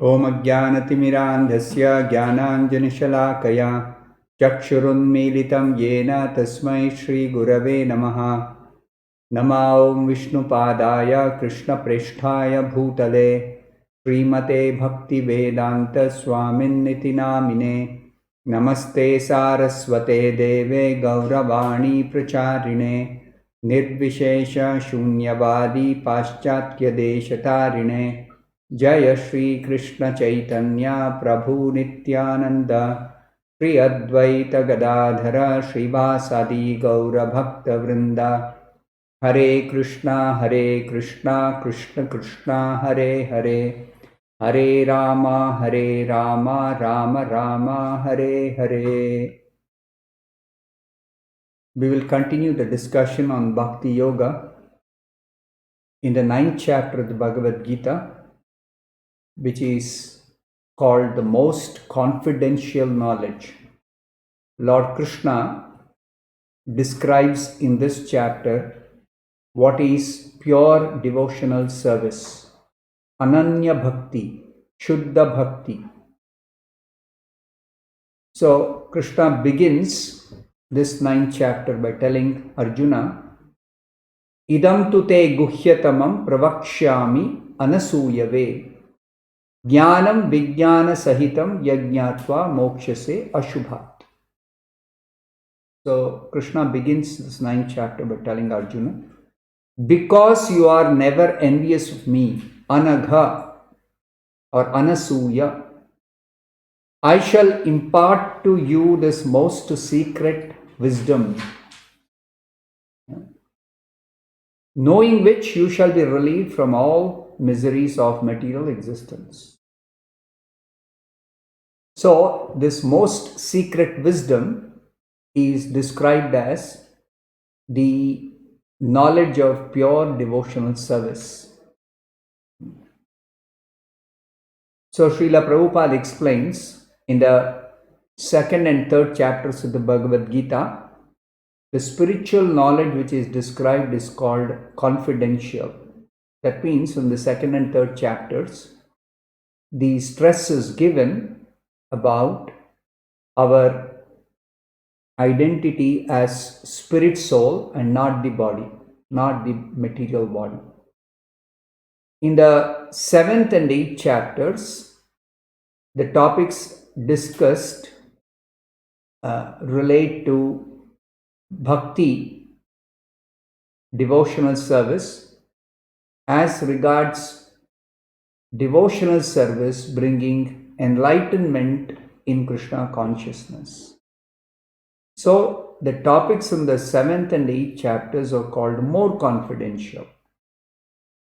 Om Ajnanatimirandhasya Jnananjanishalaakaya Chakshurunmilitam Yena Tasmai Shri Gurave Namaha. Nama Om Vishnupadaya Krishna Presthaya Bhutale Srimate Bhaktivedanta Swamin Namine. Namaste Saraswate Deve Gauravani Pracharine Nirvishesha Shunyavadi Paschatya Deshatarine. Jaya Shri Krishna Chaitanya Prabhu Nityananda Shri Advaita Gadadhara Srivasadi Gaura Bhakta Vrinda Hare Krishna Krishna Krishna Hare Hare Hare Rama Rama Rama Hare Hare. We will continue the discussion on Bhakti Yoga in the 9th chapter of the Bhagavad Gita, which is called the most confidential knowledge. Lord Krishna describes in this chapter what is pure devotional service, Ananya Bhakti, Shuddha Bhakti. So Krishna begins this 9th chapter by telling Arjuna, Idam tu te guhyatamam pravakshyami anasuyave Jnanam Vijnana Sahitam Yajnatva Mokshase Ashubhat. So Krishna begins this 9th chapter by telling Arjuna, because you are never envious of me, Anagha or Anasuya, I shall impart to you this most secret wisdom, knowing which you shall be relieved from all miseries of material existence. So, this most secret wisdom is described as the knowledge of pure devotional service. So, Srila Prabhupada explains in the 2nd and 3rd chapters of the Bhagavad Gita, the spiritual knowledge which is described is called confidential. That means in the 2nd and 3rd chapters, the stress is given about our identity as spirit soul and not the body, not the material body. In the 7th and 8th chapters, the topics discussed relate to bhakti, devotional service, as regards devotional service bringing enlightenment in Krishna consciousness. So the topics in the 7th and 8th chapters are called more confidential.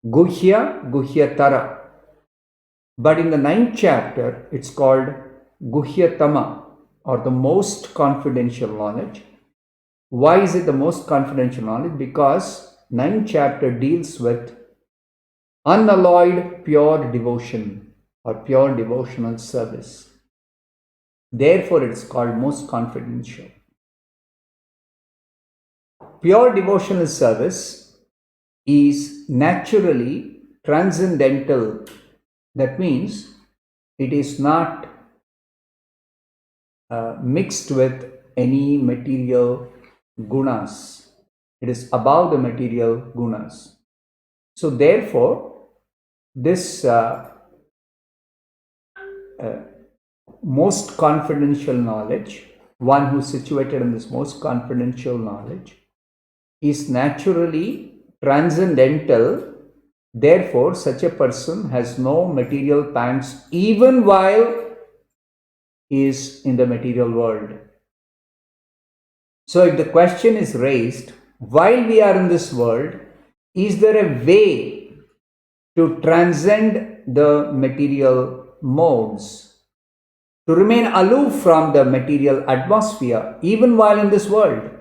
Guhya, Guhyatara. But in the 9th chapter, it's called Guhyatama, or the most confidential knowledge. Why is it the most confidential knowledge? Because 9th chapter deals with unalloyed pure devotion or pure devotional service. Therefore, it is called most confidential. Pure devotional service is naturally transcendental. That means it is not mixed with any material gunas. It is above the material gunas. So therefore, this most confidential knowledge, one who is situated in this most confidential knowledge, is naturally transcendental. Therefore, such a person has no material pangs even while he is in the material world. So if the question is raised, while we are in this world, is there a way to transcend the material modes, to remain aloof from the material atmosphere even while in this world?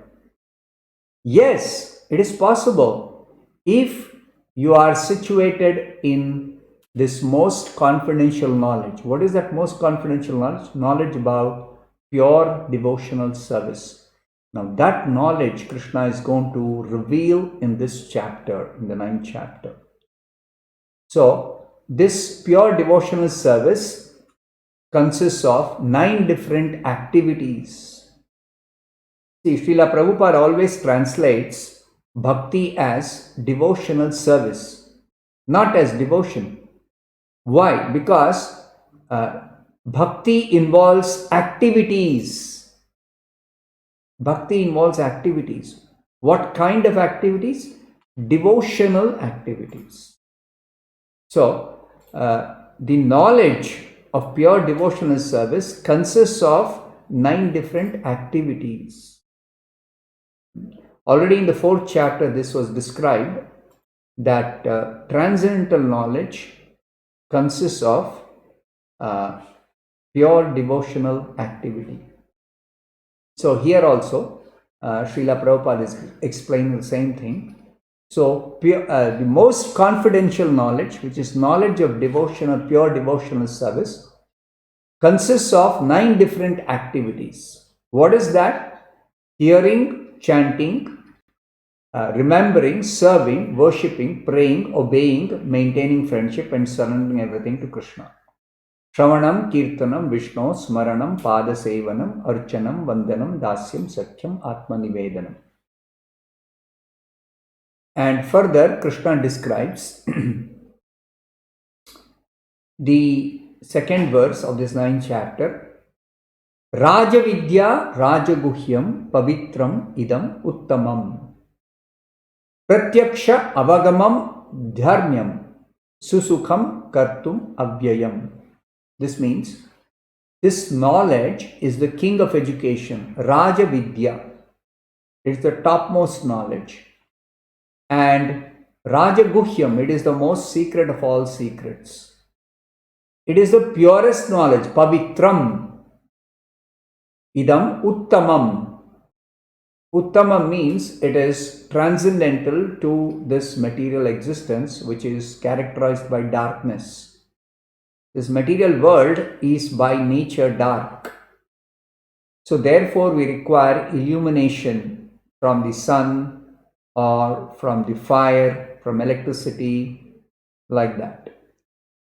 Yes, it is possible if you are situated in this most confidential knowledge. What is that most confidential knowledge? Knowledge about pure devotional service. Now that knowledge Krishna is going to reveal in this chapter, in the 9th chapter. So this pure devotional service consists of 9 different activities. See, Srila Prabhupada always translates bhakti as devotional service, not as devotion. Why? Because bhakti involves activities. Bhakti involves activities. What kind of activities? Devotional activities. So, the knowledge of pure devotional service consists of 9 different activities. Already in the 4th chapter, this was described that transcendental knowledge consists of pure devotional activity. So here also, Srila Prabhupada is explaining the same thing. So the most confidential knowledge, which is knowledge of devotional, pure devotional service, consists of 9 different activities. What is that? Hearing, chanting, remembering, serving, worshipping, praying, obeying, maintaining friendship, and surrendering everything to Krishna. Shravanam, Kirtanam, Vishnu, Smaranam, Pada Sevanam, Archanam, Vandanam, Dasyam, Sakyam, Atma Nivedanam. And further, Krishna describes the 2nd verse of this 9th chapter. Rajavidya Rajaguhyam Pavitram Idam Uttamam Pratyaksha Avagamam Dharmyam Susukham Kartum Avyayam. This means this knowledge is the king of education. Raja Vidya is the topmost knowledge. And Raja Guhyam, it is the most secret of all secrets. It is the purest knowledge. Pavitram Idam Uttamam. Uttamam means it is transcendental to this material existence, which is characterized by darkness. This material world is by nature dark. So therefore we require illumination from the sun or from the fire, from electricity, like that.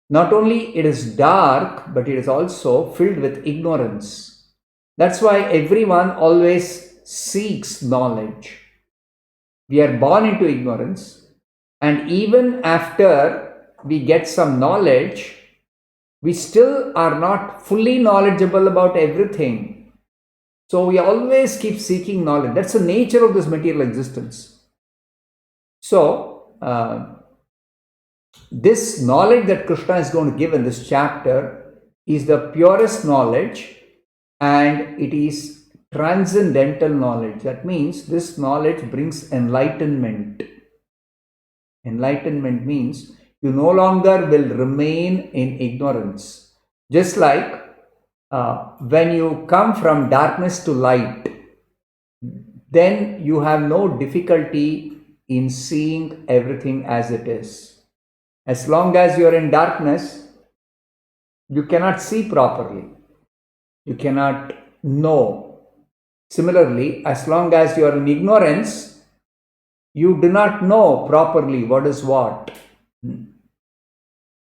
Not only it is dark, but it is also filled with ignorance. That's why everyone always seeks knowledge. We are born into ignorance, and even after we get some knowledge, we still are not fully knowledgeable about everything. So we always keep seeking knowledge. That's the nature of this material existence. So this knowledge that Krishna is going to give in this chapter is the purest knowledge, and it is transcendental knowledge. That means this knowledge brings enlightenment. Enlightenment means you no longer will remain in ignorance. Just like when you come from darkness to light, then you have no difficulty in seeing everything as it is. As long as you are in darkness, you cannot see properly. You cannot know. Similarly, as long as you are in ignorance, you do not know properly what is what.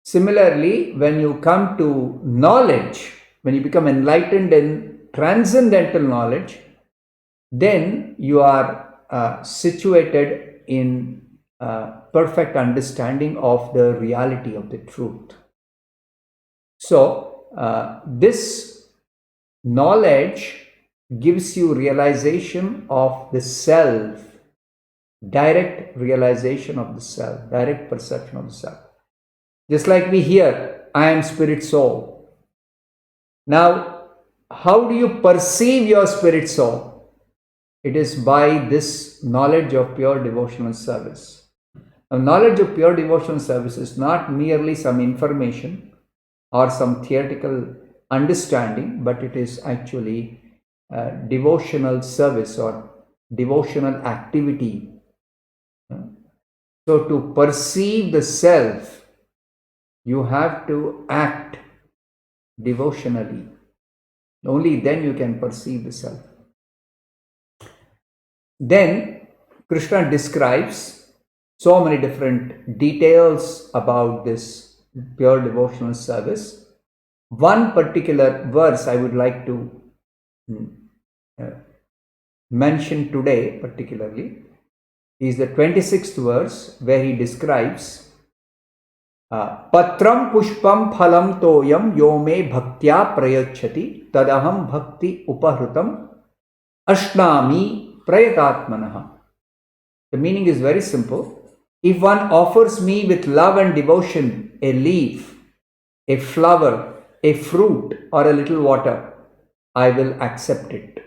Similarly, when you come to knowledge, when you become enlightened in transcendental knowledge, then you are situated in perfect understanding of the reality of the truth. So, this knowledge gives you realization of the self, direct realization of the self, direct perception of the self. Just like we hear, I am spirit soul. Now, how do you perceive your spirit soul? It is by this knowledge of pure devotional service. Now, knowledge of pure devotional service is not merely some information or some theoretical understanding, but it is actually devotional service or devotional activity. So to perceive the self, you have to act devotionally. Only then you can perceive the self. Then Krishna describes so many different details about this pure devotional service. One particular verse I would like to mention today particularly is the 26th verse, where he describes Patram pushpam phalam toyam yo me bhaktya prayachati tadaham bhakti upahrutam ashnami prayatatmanaha. The meaning is very simple. If one offers me with love and devotion a leaf, a flower, a fruit, or a little water, I will accept it.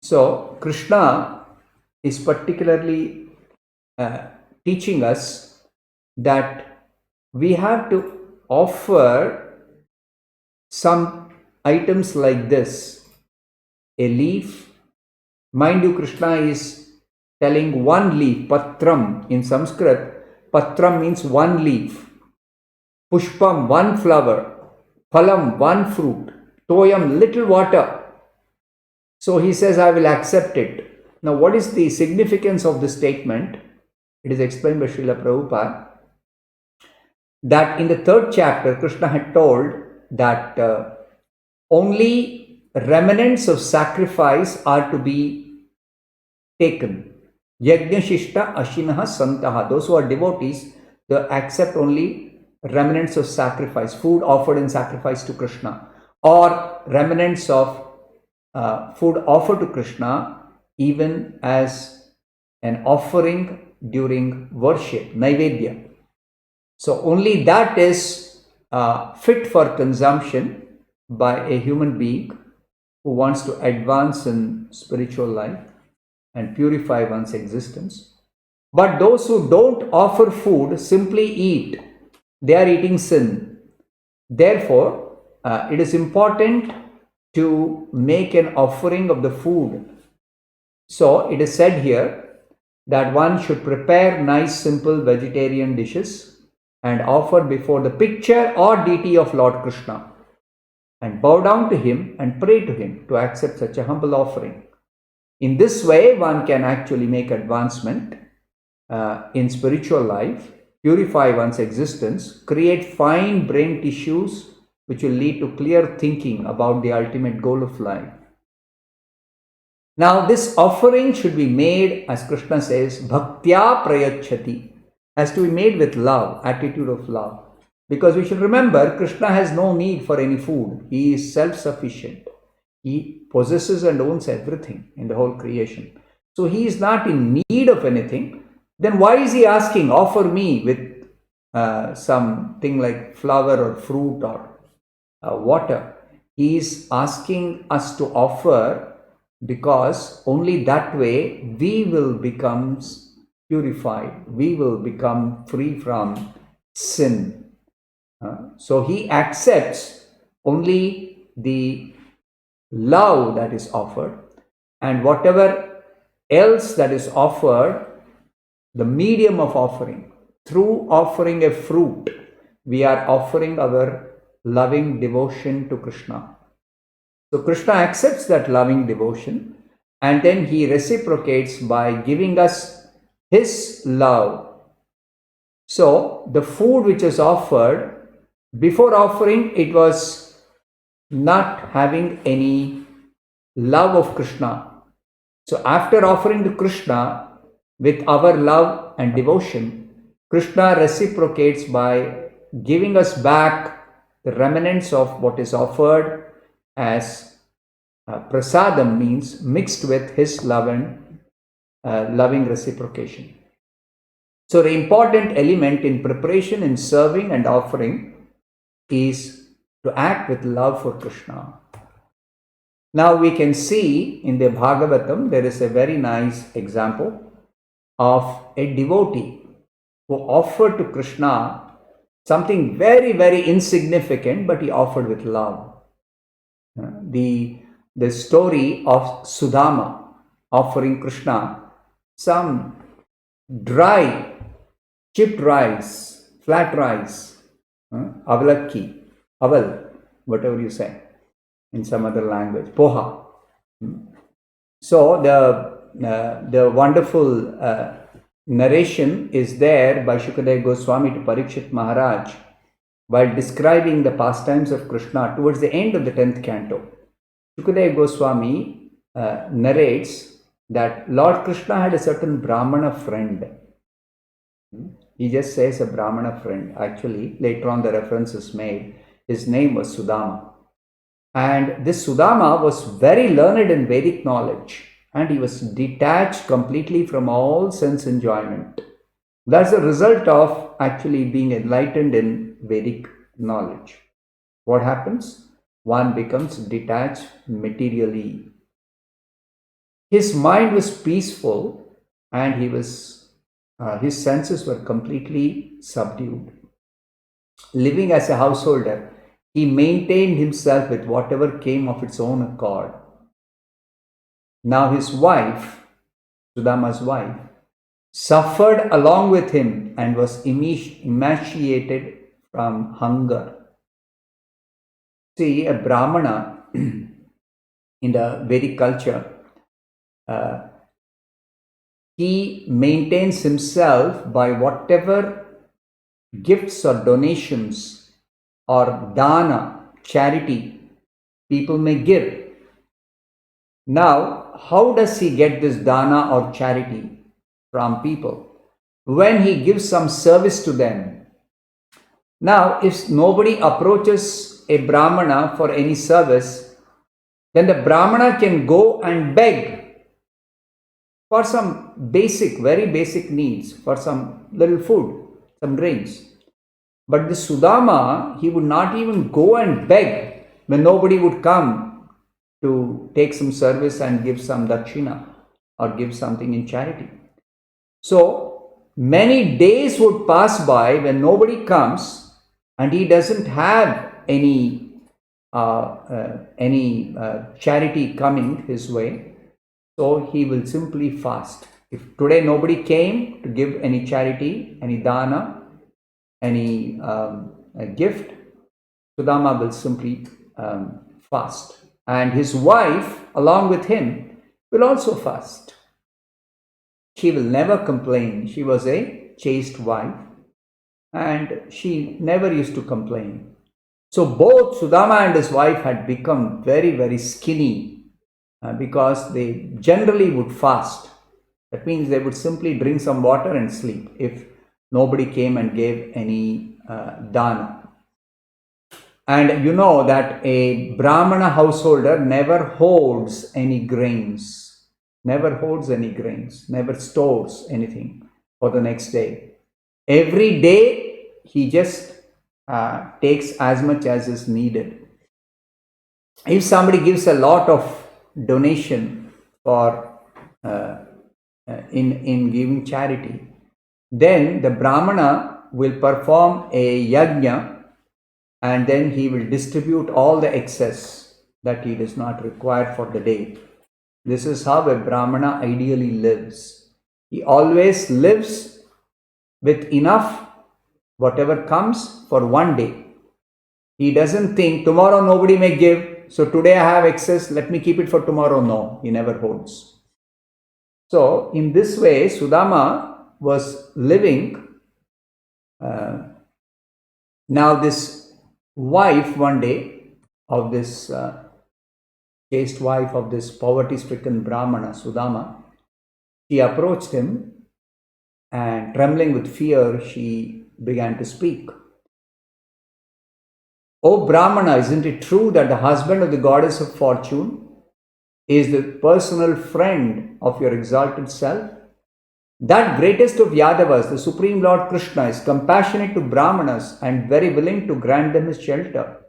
So Krishna is particularly teaching us that we have to offer some items like this: a leaf. Mind you, Krishna is telling one leaf, patram. In Sanskrit, patram means one leaf. Pushpam, one flower. Phalam, one fruit. Toyam, little water. So he says, I will accept it. Now, what is the significance of this statement? It is explained by Srila Prabhupada that in the 3rd chapter, Krishna had told that only remnants of sacrifice are to be taken. Yajna shishta ashinaha santaha. Those who are devotees, they accept only remnants of sacrifice, food offered in sacrifice to Krishna, or remnants of food offered to Krishna even as an offering during worship, naivedya. So only that is fit for consumption by a human being who wants to advance in spiritual life and purify one's existence. But those who don't offer food simply eat. They are eating sin. Therefore, it is important to make an offering of the food. So it is said here that one should prepare nice simple vegetarian dishes and offer before the picture or deity of Lord Krishna, and bow down to him and pray to him to accept such a humble offering. In this way, one can actually make advancement in spiritual life, purify one's existence, create fine brain tissues which will lead to clear thinking about the ultimate goal of life. Now, this offering should be made, as Krishna says, bhaktya prayachati, has to be made with love, attitude of love. Because we should remember, Krishna has no need for any food. He is self-sufficient. He possesses and owns everything in the whole creation. So he is not in need of anything. Then why is he asking, offer me with something like flower or fruit or water? He is asking us to offer because only that way we will become purified. We will become free from sin. So he accepts only the love that is offered, and whatever else that is offered, the medium of offering. Through offering a fruit, we are offering our loving devotion to Krishna. So Krishna accepts that loving devotion, and then he reciprocates by giving us his love. So the food which is offered, before offering, it was not having any love of Krishna. So after offering to Krishna with our love and devotion, Krishna reciprocates by giving us back the remnants of what is offered as prasadam, means mixed with his love and loving reciprocation. So the important element in preparation, in serving and offering is to act with love for Krishna. Now we can see in the Bhagavatam, there is a very nice example of a devotee who offered to Krishna something very, very insignificant, but he offered with love. The story of Sudama offering Krishna some dry, chipped rice, flat rice, avalakki, aval, whatever you say in some other language, poha. So the wonderful narration is there by Shukadeva Goswami to Parikshit Maharaj while describing the pastimes of Krishna towards the end of the 10th canto. Shukadeva Goswami narrates that Lord Krishna had a certain Brahmana friend. He just says a Brahmana friend. Actually, later on the reference is made. His name was Sudama. And this Sudama was very learned in Vedic knowledge, and he was detached completely from all sense enjoyment. That's the result of actually being enlightened in Vedic knowledge. What happens? One becomes detached materially. His mind was peaceful, and his senses were completely subdued. Living as a householder, he maintained himself with whatever came of its own accord. Now his wife, Sudama's wife, suffered along with him and was emaciated from hunger. See, a Brahmana in the Vedic culture, he maintains himself by whatever gifts or donations or dana, charity, people may give. Now, how does he get this dana or charity from people? When he gives some service to them. Now, if nobody approaches a Brahmana for any service, then the Brahmana can go and beg for some basic, very basic needs, for some little food, some grains. But the Sudama, he would not even go and beg when nobody would come to take some service and give some dakshina or give something in charity. So many days would pass by when nobody comes and he doesn't have any charity coming his way. So he will simply fast. If today nobody came to give any charity, any dana, any gift, Sudama will simply fast. And his wife, along with him, will also fast. She will never complain. She was a chaste wife and she never used to complain. So both Sudama and his wife had become very, very skinny because they generally would fast. That means they would simply drink some water and sleep if nobody came and gave any dana. And you know that a Brahmana householder never hoards any grains, never stores anything for the next day. Every day he just takes as much as is needed. If somebody gives a lot of donation for in giving charity, then the Brahmana will perform a yajna and then he will distribute all the excess that he does not require for the day. This is how a Brahmana ideally lives. He always lives with enough, whatever comes for one day. He doesn't think tomorrow nobody may give, so today I have excess, let me keep it for tomorrow. No, he never holds. So in this way, Sudama was living. Now this wife one day of this chaste wife of this poverty-stricken Brahmana, Sudama, she approached him and trembling with fear, she began to speak. O Brahmana, isn't it true that the husband of the goddess of fortune is the personal friend of your exalted self? That greatest of Yadavas, the Supreme Lord Krishna, is compassionate to Brahmanas and very willing to grant them his shelter.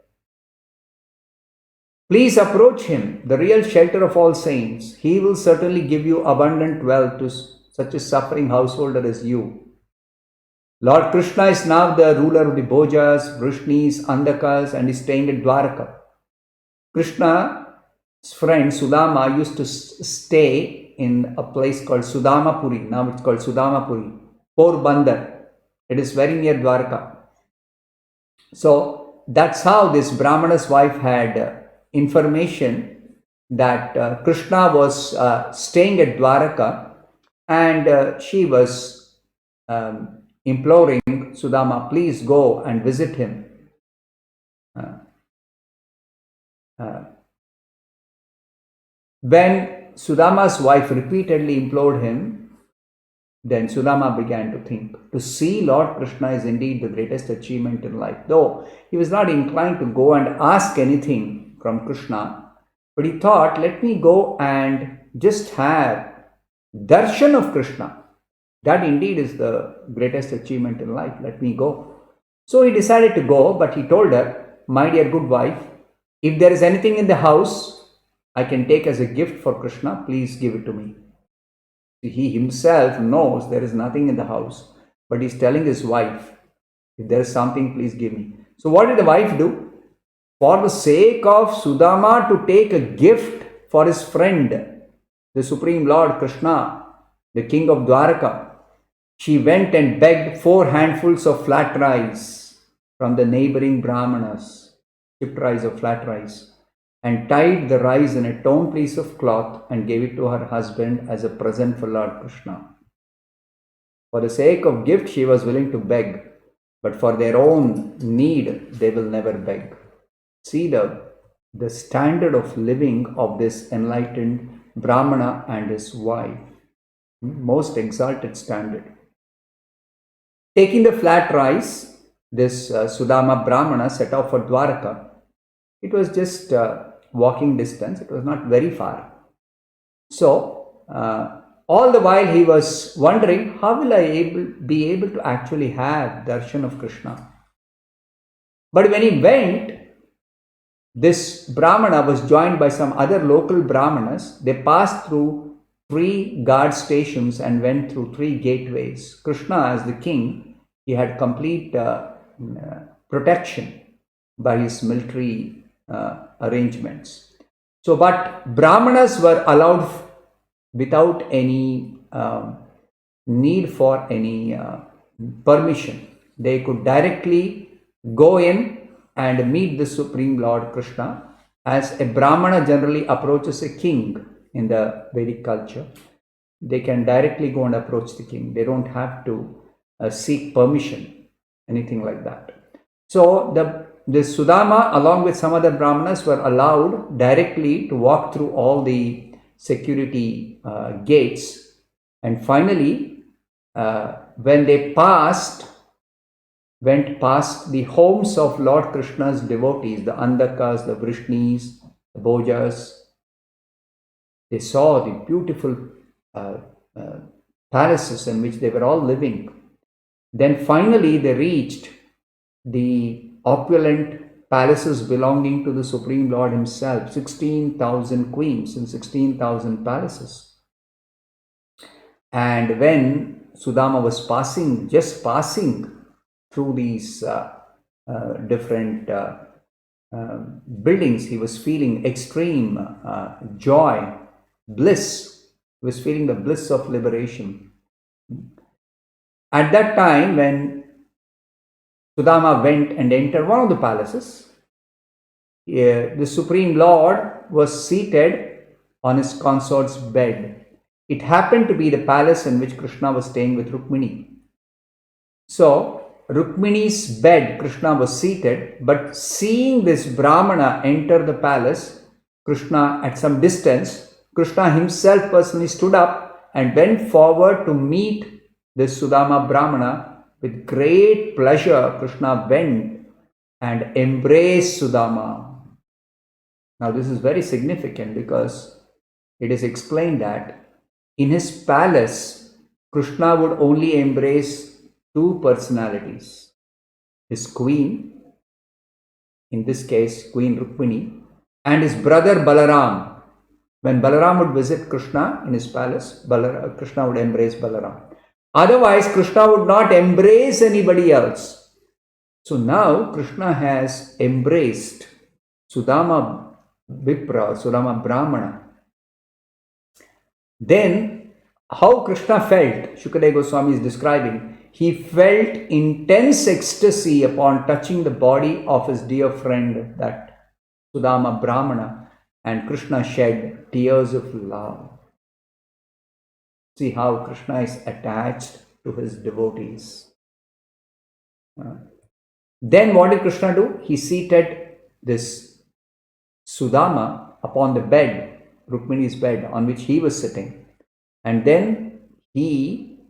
Please approach him, the real shelter of all saints. He will certainly give you abundant wealth to such a suffering householder as you. Lord Krishna is now the ruler of the Bhojas, Vrishnis, Andakas and is staying at Dwaraka. Krishna's friend Sudama used to stay in a place called Sudamapuri. Now it's called Sudamapuri. Porbandar. It is very near Dwaraka. So that's how this Brahmana's wife had information that Krishna was staying at Dwaraka and she was imploring Sudama, please go and visit him. When Sudama's wife repeatedly implored him, then Sudama began to think, to see Lord Krishna is indeed the greatest achievement in life. Though he was not inclined to go and ask anything from Krishna, but he thought, let me go and just have darshan of Krishna. That indeed is the greatest achievement in life. Let me go. So he decided to go, but he told her, my dear good wife, if there is anything in the house I can take as a gift for Krishna, please give it to me. He himself knows there is nothing in the house, but he's telling his wife, if there is something, please give me. So what did the wife do? For the sake of Sudama to take a gift for his friend, the Supreme Lord Krishna, the king of Dwaraka, she went and begged 4 handfuls of flat rice from the neighboring Brahmanas, chipped rice or flat rice, and tied the rice in a torn piece of cloth and gave it to her husband as a present for Lord Krishna. For the sake of gift, she was willing to beg, but for their own need, they will never beg. See the standard of living of this enlightened Brahmana and his wife. Most exalted standard. Taking the flat rice, this Sudama Brahmana set off for Dwaraka. It was just walking distance. It was not very far. So, all the while he was wondering, how will I be able to actually have darshan of Krishna? But when he went, this Brahmana was joined by some other local Brahmanas. They passed through 3 guard stations and went through 3 gateways. Krishna, as the king, he had complete protection by his military arrangements. So, but Brahmanas were allowed without any need for any permission. They could directly go in and meet the Supreme Lord Krishna, as a Brahmana generally approaches a king in the Vedic culture. They can directly go and approach the king. They don't have to seek permission, anything like that. So the Sudama, along with some other Brahmanas, were allowed directly to walk through all the security gates. And finally, when they went past the homes of Lord Krishna's devotees, the Andakas, the Vrishnis, the Bhojas, they saw the beautiful palaces in which they were all living. Then finally they reached the opulent palaces belonging to the Supreme Lord himself, 16,000 queens and 16,000 palaces. And when Sudama was just passing through these different buildings, he was feeling extreme joy, bliss. He was feeling the bliss of liberation. At that time, when Sudama went and entered one of the palaces, the Supreme Lord was seated on his consort's bed. It happened to be the palace in which Krishna was staying with Rukmini. So, Rukmini's bed, Krishna was seated, but seeing this Brahmana enter the palace, Krishna at some distance, Krishna himself personally stood up and went forward to meet this Sudama Brahmana. With great pleasure, Krishna went and embraced Sudama. Now this is very significant because it is explained that in his palace, Krishna would only embrace 2 personalities. His queen, in this case Queen Rukmini, and his brother Balaram. When Balaram would visit Krishna in his palace, Krishna would embrace Balaram. Otherwise, Krishna would not embrace anybody else. So now Krishna has embraced Sudama Vipra, Sudama Brahmana. Then, how Krishna felt, Shukadeva Goswami is describing, he felt intense ecstasy upon touching the body of his dear friend, that Sudama Brahmana, and Krishna shed tears of love. See how Krishna is attached to his devotees. Then what did Krishna do? He seated this Sudama upon the bed, Rukmini's bed, on which he was sitting. And then he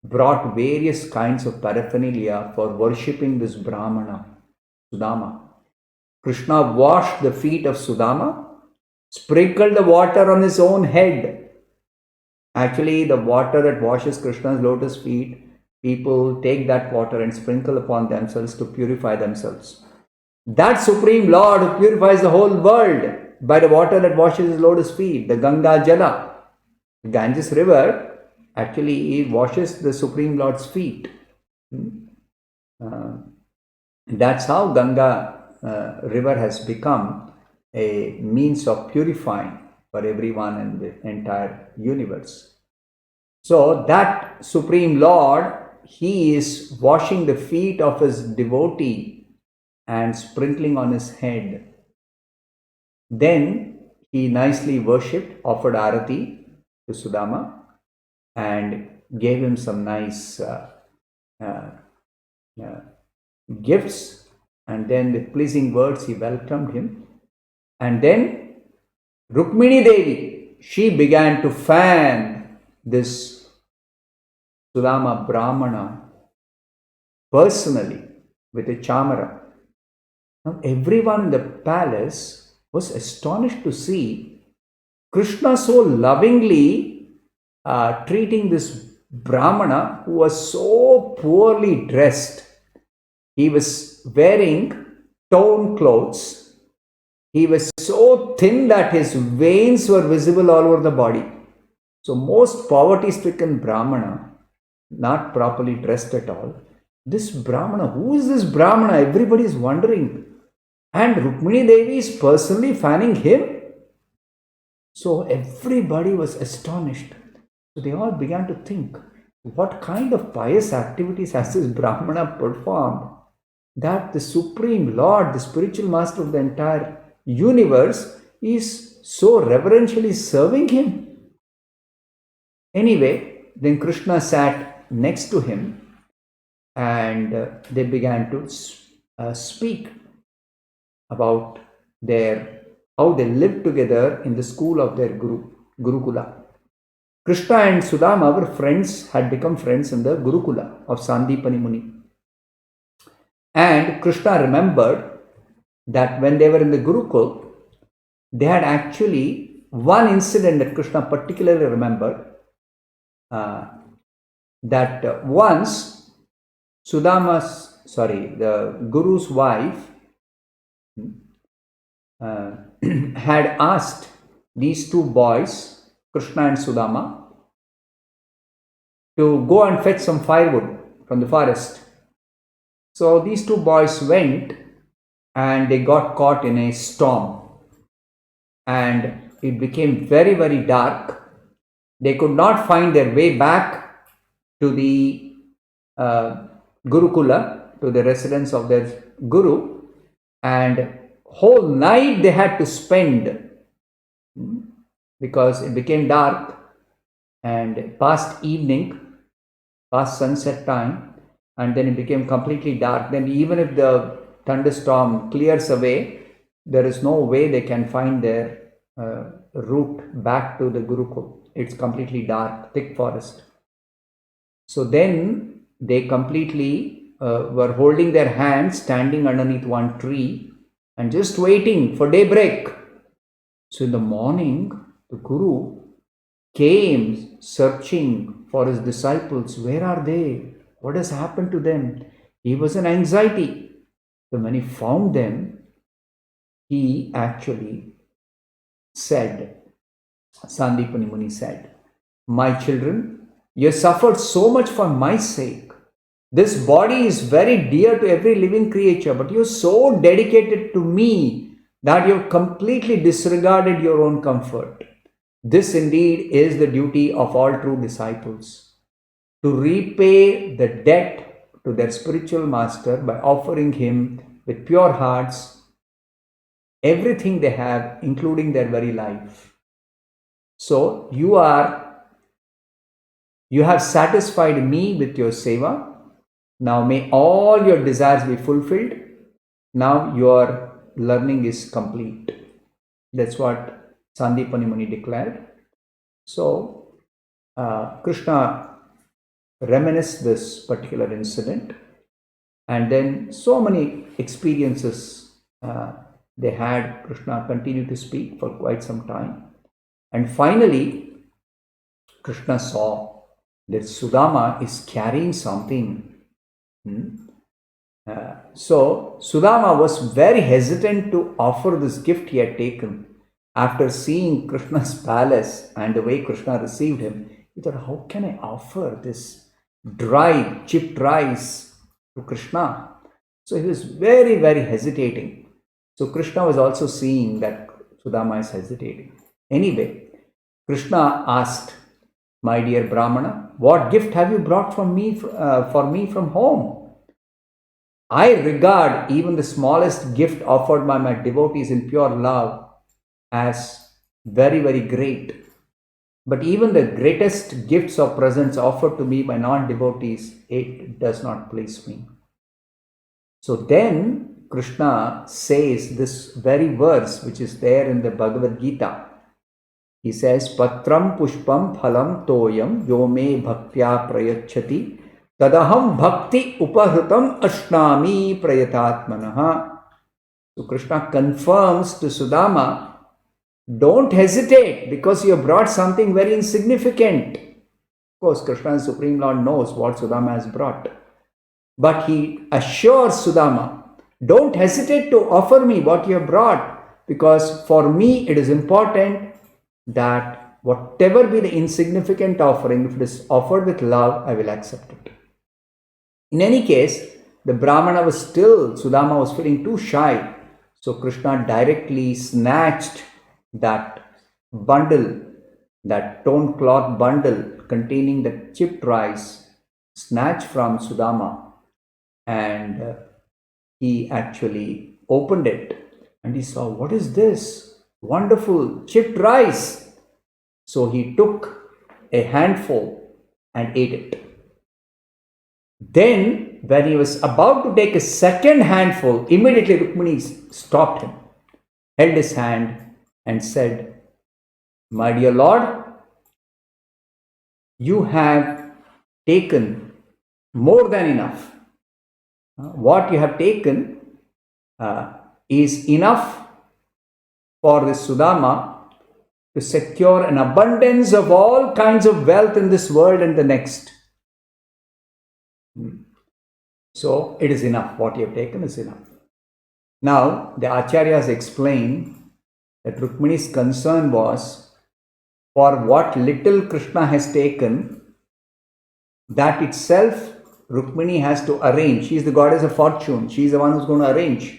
brought various kinds of paraphernalia for worshipping this Brahmana, Sudama. Krishna washed the feet of Sudama, sprinkled the water on his own head. Actually, the water that washes Krishna's lotus feet, people take that water and sprinkle upon themselves to purify themselves. That Supreme Lord who purifies the whole world by the water that washes his lotus feet, the Ganga Jala, the Ganges river, actually washes the Supreme Lord's feet. That's how Ganga river has become a means of purifying for everyone in the entire universe. So that Supreme Lord, he is washing the feet of his devotee and sprinkling on his head. Then he nicely worshipped, offered arati to Sudama and gave him some nice gifts, and then with pleasing words he welcomed him. And then Rukmini Devi, she began to fan this Sudama Brahmana personally with a chamara. Now everyone in the palace was astonished to see Krishna so lovingly treating this Brahmana who was so poorly dressed. He was wearing torn clothes. He was so thin that his veins were visible all over the body. So most poverty-stricken Brahmana, not properly dressed at all. This Brahmana, who is this Brahmana? Everybody is wondering. And Rukmini Devi is personally fanning him. So everybody was astonished. So they all began to think, what kind of pious activities has this Brahmana performed that the Supreme Lord, the spiritual master of the entire universe, is so reverentially serving him? Anyway, then Krishna sat next to him and they began to speak about how they lived together in the school of their Gurukula. Krishna and Sudama were friends, had become friends in the Gurukula of Sandipani Muni. And Krishna remembered that when they were in the Gurukul, they had actually one incident that Krishna particularly remembered, that once the Guru's wife had asked these two boys, Krishna and Sudama, to go and fetch some firewood from the forest. So these two boys went and they got caught in a storm and it became very, very dark. They could not find their way back to the Gurukula, to the residence of their Guru, and whole night they had to spend because it became dark and past evening, past sunset time, and then it became completely dark. Then even if the thunderstorm clears away, there is no way they can find their route back to the Gurukul. It's completely dark, thick forest. So then they completely were holding their hands, standing underneath one tree and just waiting for daybreak. So in the morning, the Guru came searching for his disciples. Where are they? What has happened to them? He was in anxiety. So when he found them, he actually said, Sandipani Muni said, "My children, you have suffered so much for my sake. This body is very dear to every living creature, but you are so dedicated to me that you have completely disregarded your own comfort. This indeed is the duty of all true disciples, to repay the debt to their spiritual master by offering him with pure hearts everything they have, including their very life. So you are You have satisfied me with your seva. Now may all your desires be fulfilled. Now your learning is complete. That's what Sandipani Muni declared. So Krishna reminisced this particular incident, and then so many experiences they had. Krishna continued to speak for quite some time, and finally Krishna saw that Sudama is carrying something. So Sudama was very hesitant to offer this gift he had taken. After seeing Krishna's palace and the way Krishna received him, he thought, how can I offer this dry, chipped rice to Krishna? So he was very, very hesitating. So Krishna was also seeing that Sudama is hesitating. Anyway, Krishna asked, my dear Brahmana, what gift have you brought for me from home? I regard even the smallest gift offered by my devotees in pure love as very, very great. But even the greatest gifts or presents offered to me by non-devotees, it does not please me. So then Krishna says this very verse which is there in the Bhagavad Gita. He says, Patram pushpam phalam toyam yome bhaktya prayachati tadaham bhakti upahrutam ashnami prayatatmanaha. So Krishna confirms to Sudama, don't hesitate because you have brought something very insignificant. Of course, Krishna, the Supreme Lord, knows what Sudama has brought. But he assures Sudama, don't hesitate to offer me what you have brought, because for me it is important that whatever be the insignificant offering, if it is offered with love, I will accept it. In any case, the Brahmana was still, Sudama was feeling too shy. So Krishna directly snatched that bundle, that torn cloth bundle containing the chipped rice, snatched from Sudama, and he actually opened it and he saw, what is this? Wonderful chipped rice. So he took a handful and ate it. Then when he was about to take a second handful, immediately Rukmini stopped him, held his hand and said, my dear Lord, you have taken more than enough. What you have taken is enough for this Sudama to secure an abundance of all kinds of wealth in this world and the next. So it is enough. What you have taken is enough. Now the Acharyas explain that Rukmini's concern was for what little Krishna has taken, that itself Rukmini has to arrange. She is the goddess of fortune. She is the one who is going to arrange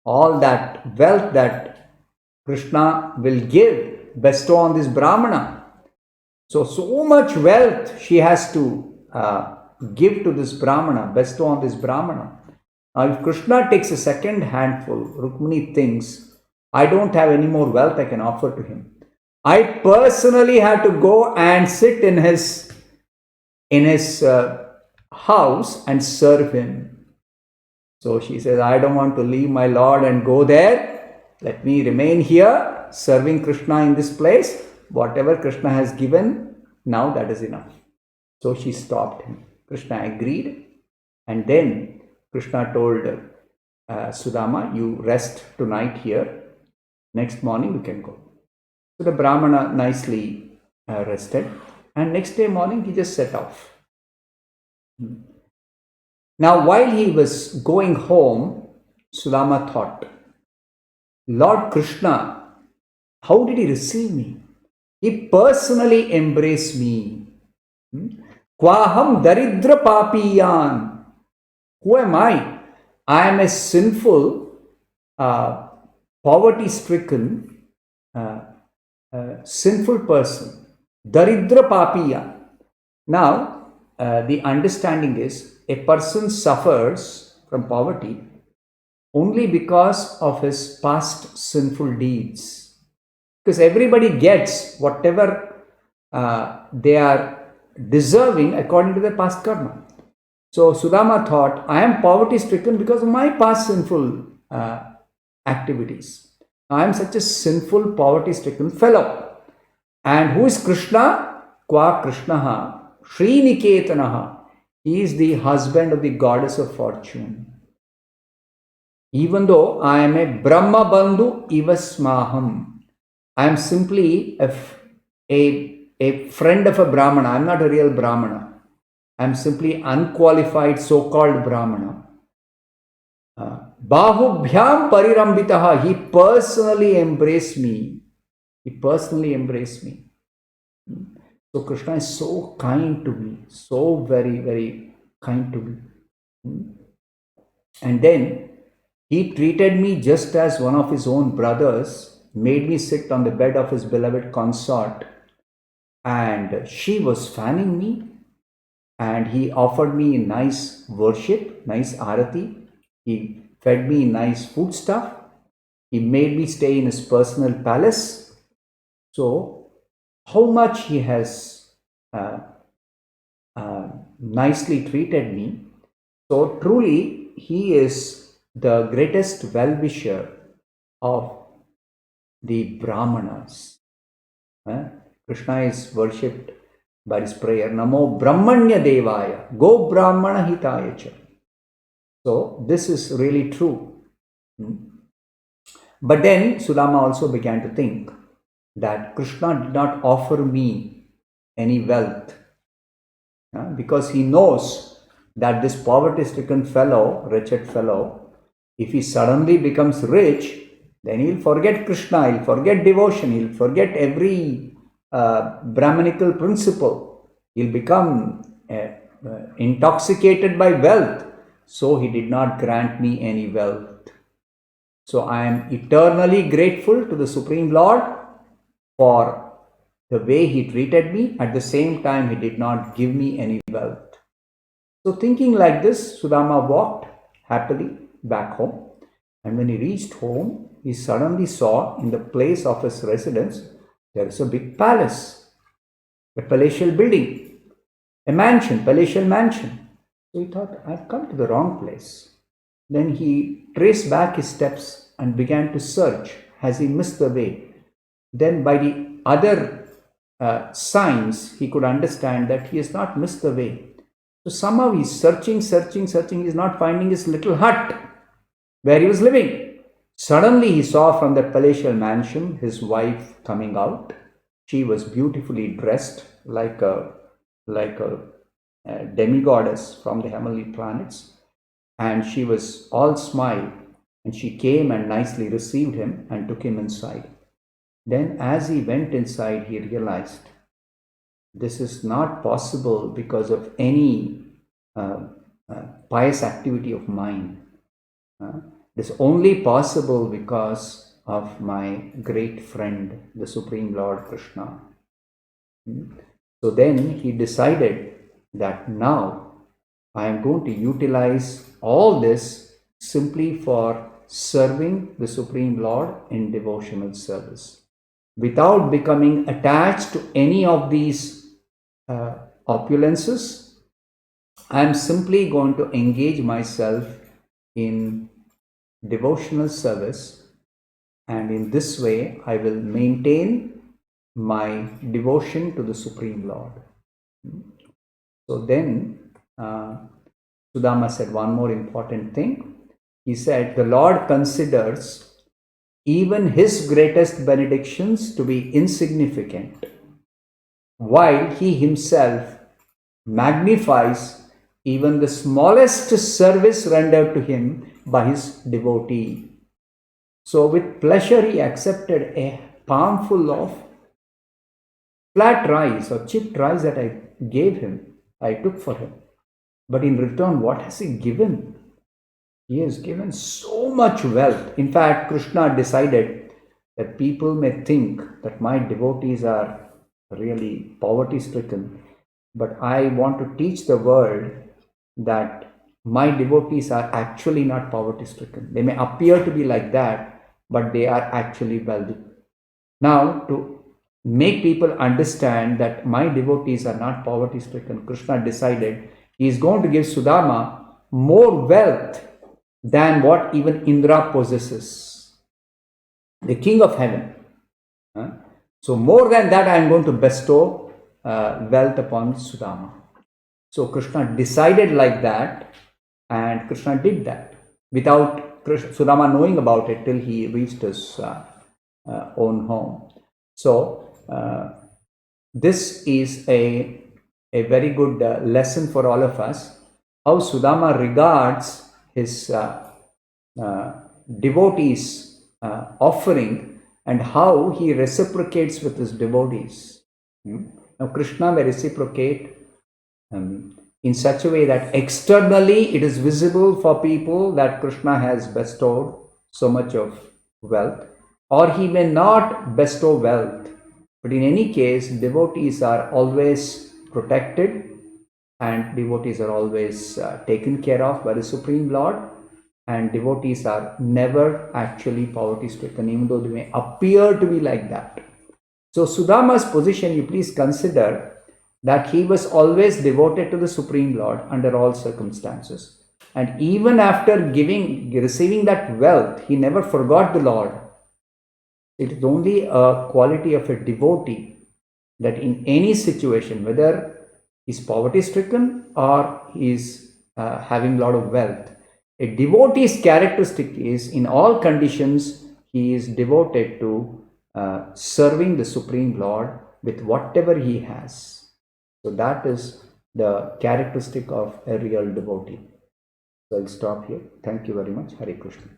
all that wealth that Krishna will bestow on this Brahmana. So much wealth she has to give to this Brahmana, bestow on this Brahmana. Now if Krishna takes a second handful, Rukmini thinks, I don't have any more wealth I can offer to him. I personally have to go and sit in his house and serve him. So she says, I don't want to leave my Lord and go there. Let me remain here serving Krishna in this place. Whatever Krishna has given, now that is enough. So she stopped him. Krishna agreed, and then Krishna told Sudama, you rest tonight here. Next morning we can go. So the Brahmana nicely rested, and next day morning he just set off. Now while he was going home, Sudama thought, Lord Krishna, how did he receive me? He personally embraced me. Kwaham daridra papiyan. Who am I? I am a sinful, poverty-stricken, sinful person. Daridra papiya. Now, the understanding is a person suffers from poverty only because of his past sinful deeds. Because everybody gets whatever they are deserving according to their past karma. So Sudama thought, I am poverty stricken because of my past sinful activities. I am such a sinful, poverty stricken fellow. And who is Krishna? Kwa Krishnaha, Sriniketanaha. He is the husband of the goddess of fortune. Even though I am a Brahma Bandhu Ivasmaham, I am simply a friend of a Brahmana. I am not a real Brahmana. I am simply unqualified so-called Brahmana. Bahubhyam parirambitaha. He personally embraced me. He personally embraced me. So Krishna is so kind to me. So very, very kind to me. And then he treated me just as one of his own brothers, made me sit on the bed of his beloved consort, and she was fanning me, and he offered me nice worship, nice arati. He fed me nice food stuff. He made me stay in his personal palace. So how much he has nicely treated me. So truly he is the greatest well-wisher of the Brahmanas. Krishna is worshipped by his prayer, Namo Brahmanya Devaya, Go Brahmana Hitaya Cha. So this is really true. But then Sudama also began to think that Krishna did not offer me any wealth, because he knows that this poverty-stricken fellow, wretched fellow, if he suddenly becomes rich, then he'll forget Krishna, he'll forget devotion, he'll forget every Brahmanical principle. He'll become intoxicated by wealth. So he did not grant me any wealth. So I am eternally grateful to the Supreme Lord for the way he treated me. At the same time, he did not give me any wealth. So thinking like this, Sudama walked happily back home. And when he reached home, he suddenly saw in the place of his residence, there is a big palace, a palatial building, a mansion, palatial mansion. So he thought, I've come to the wrong place. Then he traced back his steps and began to search. Has he missed the way? Then by the other signs, he could understand that he has not missed the way. So somehow he's searching. He's not finding his little hut where he was living. Suddenly he saw from the palatial mansion his wife coming out. She was beautifully dressed like a demigoddess from the heavenly planets, and she was all smile, and she came and nicely received him and took him inside. Then as he went inside, he realized this is not possible because of any pious activity of mine. It is only possible because of my great friend, the Supreme Lord Krishna. So then he decided that now I am going to utilize all this simply for serving the Supreme Lord in devotional service, without becoming attached to any of these opulences. I am simply going to engage myself in devotional service, and in this way I will maintain my devotion to the Supreme Lord. So then Sudama said one more important thing. He said, the Lord considers even his greatest benedictions to be insignificant, while he himself magnifies even the smallest service rendered to him by his devotee. So with pleasure he accepted a palmful of flat rice or chipped rice that I gave him, I took for him. But in return, what has he given? He has given so much wealth. In fact, Krishna decided that people may think that my devotees are really poverty-stricken, but I want to teach the world that my devotees are actually not poverty-stricken. They may appear to be like that, but they are actually wealthy. Now, to make people understand that my devotees are not poverty stricken, Krishna decided he is going to give Sudama more wealth than what even Indra possesses, the king of heaven. So more than that, I am going to bestow wealth upon Sudama. So Krishna decided like that, and Krishna did that without Sudama knowing about it till he reached his own home. So this is a very good lesson for all of us, how Sudama regards his devotees' offering and how he reciprocates with his devotees. Now Krishna may reciprocate in such a way that externally it is visible for people that Krishna has bestowed so much of wealth, or he may not bestow wealth. But in any case, devotees are always protected and devotees are always taken care of by the Supreme Lord, and devotees are never actually poverty stricken, even though they may appear to be like that. So Sudama's position, you please consider that he was always devoted to the Supreme Lord under all circumstances. And even after receiving that wealth, he never forgot the Lord. It is only a quality of a devotee that in any situation, whether he's poverty stricken or he's having a lot of wealth, a devotee's characteristic is in all conditions he is devoted to serving the Supreme Lord with whatever he has. So that is the characteristic of a real devotee. So I'll stop here. Thank you very much. Hare Krishna.